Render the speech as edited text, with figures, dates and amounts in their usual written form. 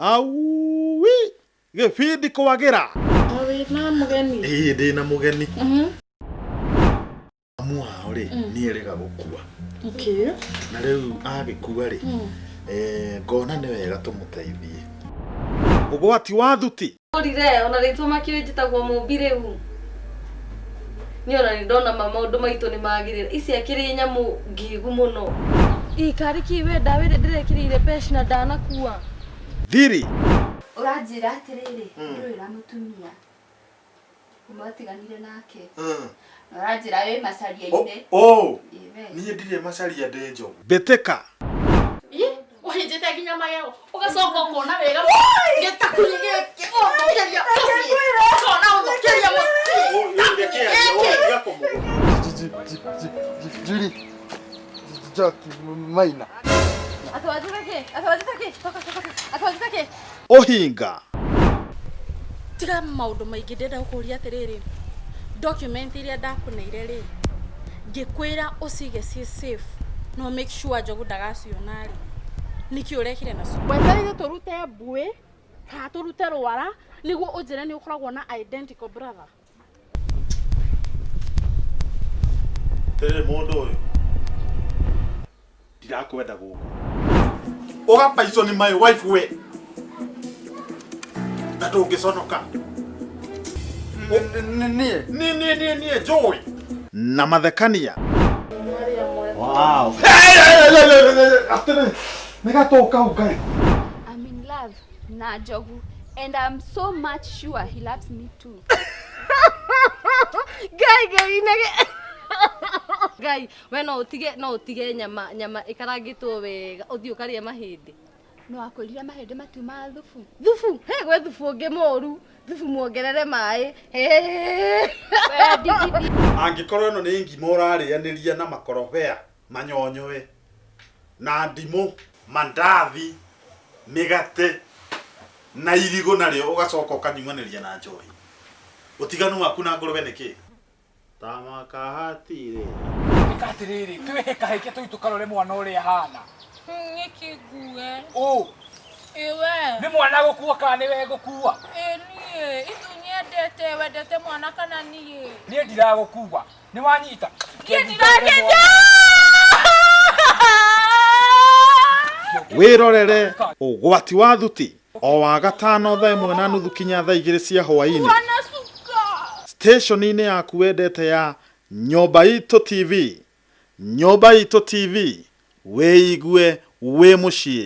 Aui gibindi kwagira na mugeni ndina mugeni amwa ri ni erega gukua okay na riu agikua ri ngona ni wega tumuteithie ugwati wa thuti orire ona ritwa makire njitagwo mumbire hu ni ona ni ndona maundu maitu ni magirira ici akiri nyamu ngigu muno ikari kiwe ndawire ndirekirire peshi na ndanakuwa thiri uranjira atiriri ndwira mutumia umatiganire nake uranjira we macaria-ine ni ndire macaria ndenjo beteka uhinjite nginya magego ugacoka ukona wega gitakunyige ukeria ukona ukeria Juri Jackie Maina atwajitake ohinga tiga maundu maingi ndenda gukuria atiriri document iria ndakuneire ri ngikwira ucige ci safe no make sure njogu ndagaciona ri niki urekire nacio weterire turute mbui ka turute rwara niguo unjire ni ukoragwo na identical brother tere mundu uyu ndirakwenda guku ugapaico ni my wife we ndatu ngiconoka nie joy na mathekania wow Atene megatoka ugai I'm in love na Njogu and I'm so much sure he loves me too. Gai we no utige nyama ikarangitwo wega uthii ukaria mahindi No akorire mahindi matuma thufu he gwe thufu ungi moru thufu muongerere mai angikorwo ino ni ngima urarianiria na makorobea manyonyoe na ndimu mandathi migate na irigo nario ugacoka ukanyuaniria na njohi utiganu waku na ngorobe niki tamakahatire ikatiriri twihe kahike tuitukaro mwana uri hana ngikigue iwe ni mwana gukua kana ni we gukua nie itunyendete wendete mwana kana nie ni ndiragukua ni wanyita wirorere ugwati wa thuti o wa gatano thaa 1:30 kinya thaa 2 cia hwaini station-ini yaku wendete ya Nyumba Itu TV. Nyumba Itu TV, weigue we mucii.